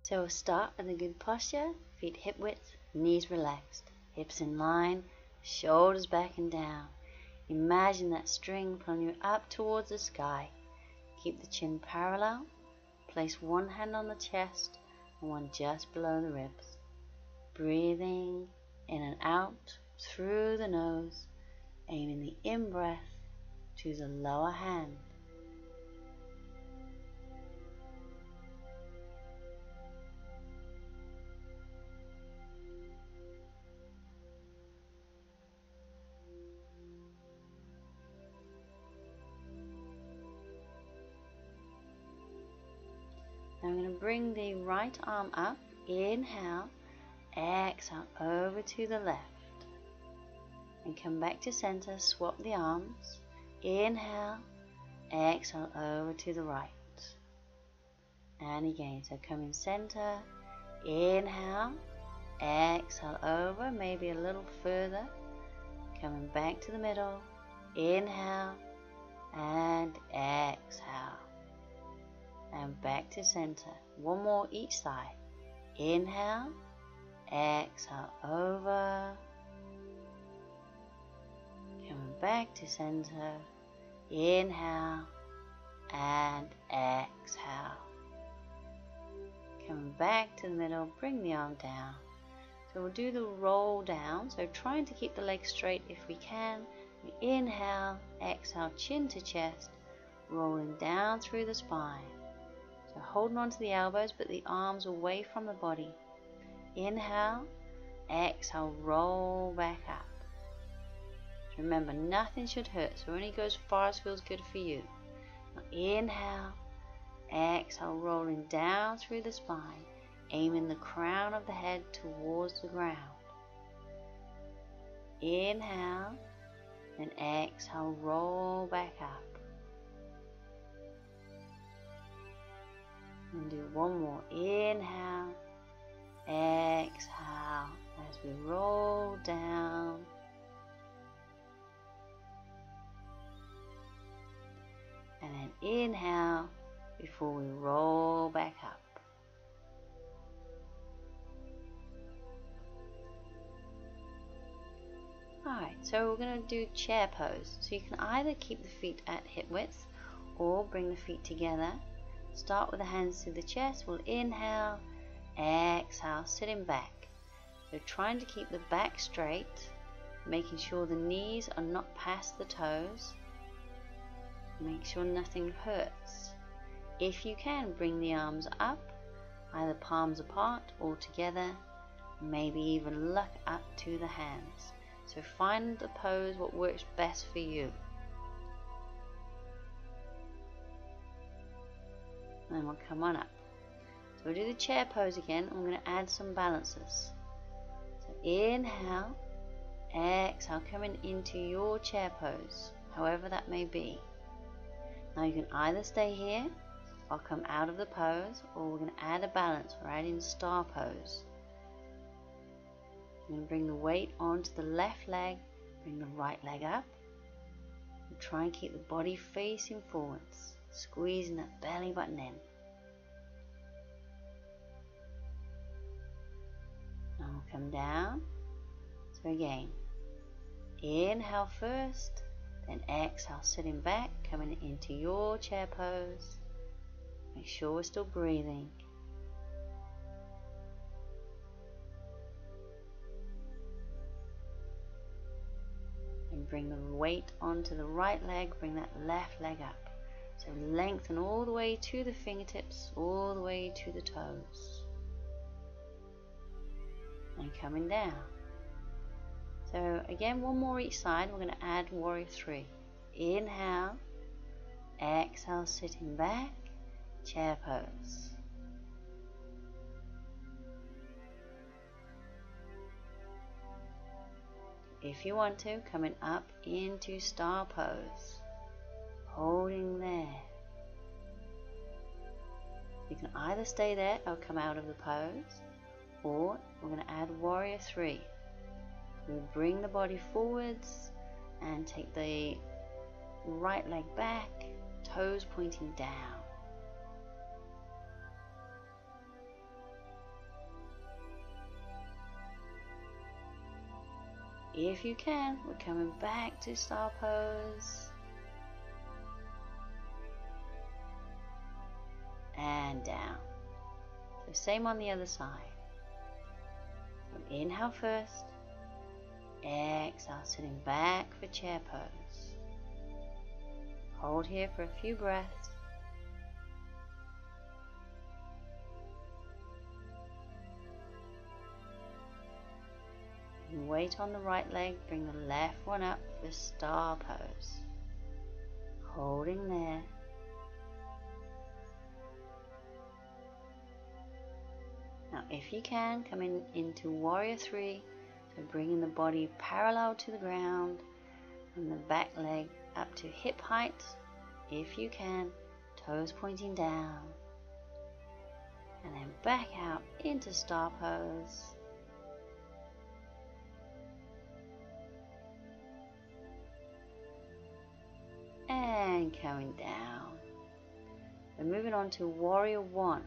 So we'll start with a good posture, feet hip width, knees relaxed, hips in line, shoulders back and down. Imagine that string pulling you up towards the sky. Keep the chin parallel. Place one hand on the chest and one just below the ribs. Breathing in and out through the nose, aiming the in-breath to the lower hand. Now I'm going to bring the right arm up, inhale, exhale over to the left, and come back to center, swap the arms, inhale, exhale over to the right, and again, so come in center, inhale, exhale over, maybe a little further, coming back to the middle, inhale, and exhale. And back to center. One more each side. Inhale, exhale over. Coming back to center. Inhale and exhale. Coming back to the middle, bring the arm down. So we'll do the roll down. So trying to keep the legs straight if we can. We inhale, exhale, chin to chest, rolling down through the spine. So holding on to the elbows, but the arms away from the body. Inhale, exhale, roll back up. Remember, nothing should hurt, so only go as far as feels good for you. Now inhale, exhale, rolling down through the spine, aiming the crown of the head towards the ground. Inhale, and exhale, roll back up. And do one more. Inhale, exhale as we roll down. And then inhale before we roll back up. Alright, so we're going to do chair pose. So you can either keep the feet at hip width or bring the feet together. Start with the hands to the chest. We'll inhale, exhale, sitting back. So trying to keep the back straight, making sure the knees are not past the toes. Make sure nothing hurts. If you can, bring the arms up, either palms apart or together, maybe even look up to the hands. So find the pose what works best for you. And then we'll come on up. So we'll do the chair pose again. I'm going to add some balances. So inhale, exhale, coming into your chair pose, however that may be. Now you can either stay here or come out of the pose, or we're going to add a balance. We're adding star pose. I'm going to bring the weight onto the left leg, bring the right leg up, and try and keep the body facing forwards. Squeezing that belly button in. Now we'll come down. So again, inhale first, then exhale, sitting back, coming into your chair pose. Make sure we're still breathing. And bring the weight onto the right leg, bring that left leg up. So lengthen all the way to the fingertips, all the way to the toes. And coming down. So again, one more each side. We're going to add warrior 3. Inhale, exhale, sitting back, chair pose. If you want to, coming up into star pose. Holding there. You can either stay there or come out of the pose, or we're going to add warrior 3. We bring the body forwards and take the right leg back, toes pointing down. if you can, we're coming back to star pose. And down. So same on the other side. So inhale first. Exhale, sitting back for chair pose. Hold here for a few breaths. And weight on the right leg, bring the left one up for star pose. Holding there. Now if you can, come into warrior three. So bringing the body parallel to the ground and the back leg up to hip height, if you can, toes pointing down. And then back out into star pose. And coming down. We're moving on to warrior one.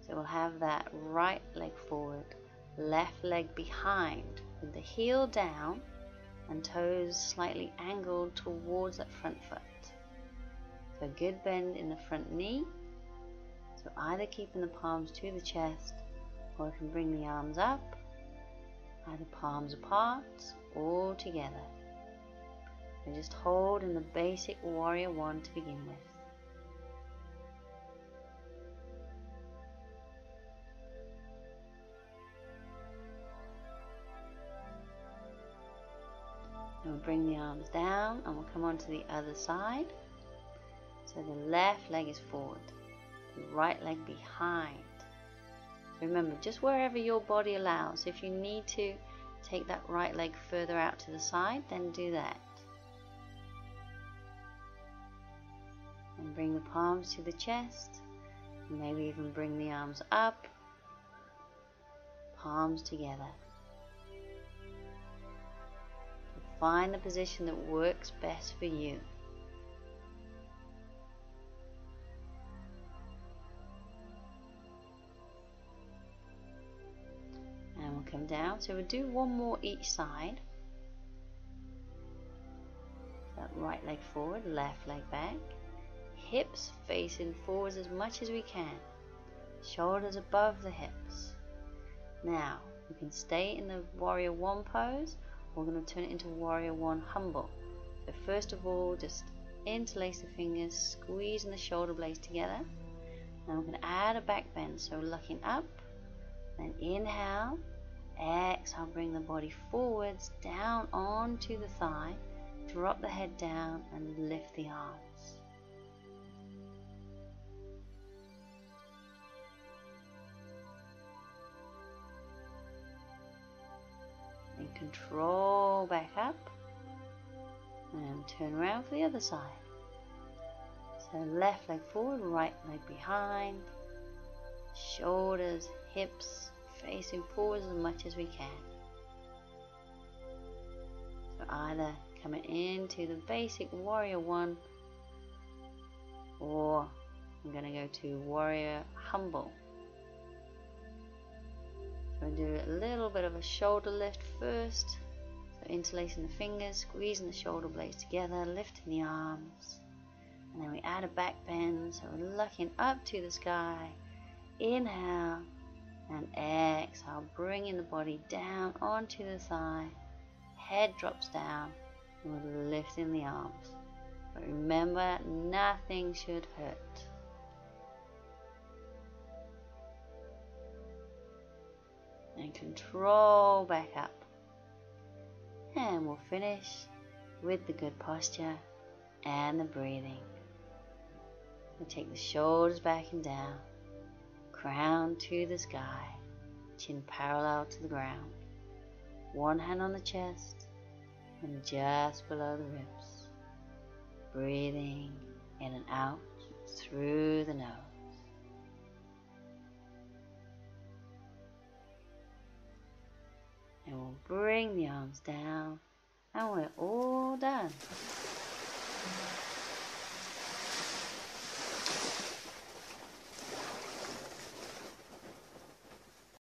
So we'll have that right leg forward, left leg behind with the heel down and toes slightly angled towards that front foot. So a good bend in the front knee. So either keeping the palms to the chest, or you can bring the arms up, either palms apart or together. So just hold in the basic warrior one to begin with. And we'll bring the arms down and we'll come on to the other side. So the left leg is forward, the right leg behind. Remember, just wherever your body allows. If you need to take that right leg further out to the side, then do that. And bring the palms to the chest. And maybe even bring the arms up, palms together. Find the position that works best for you. And we'll come down. So we'll do one more each side. That right leg forward, left leg back. Hips facing forwards as much as we can. Shoulders above the hips. Now, you can stay in the warrior one pose. We're going to turn it into warrior one humble. So first of all, just interlace the fingers, squeezing the shoulder blades together. Now we're going to add a back bend, so looking up, then inhale, exhale, bring the body forwards, down onto the thigh, drop the head down and lift the arms. Control back up and turn around for the other side. So left leg forward, right leg behind, shoulders, hips facing forwards as much as we can. So either coming into the basic warrior one, or I'm going to go to warrior humble. So do a little bit of a shoulder lift first. So interlacing the fingers, squeezing the shoulder blades together, lifting the arms. And then we add a back bend, so we're looking up to the sky. Inhale and exhale, bringing the body down onto the thigh. Head drops down and we're lifting the arms. But remember, nothing should hurt. And control back up. And we'll finish with the good posture and the breathing. We'll take the shoulders back and down, crown to the sky, chin parallel to the ground. One hand on the chest and just below the ribs. Breathing in and out through the nose. And we'll bring the arms down and we're all done.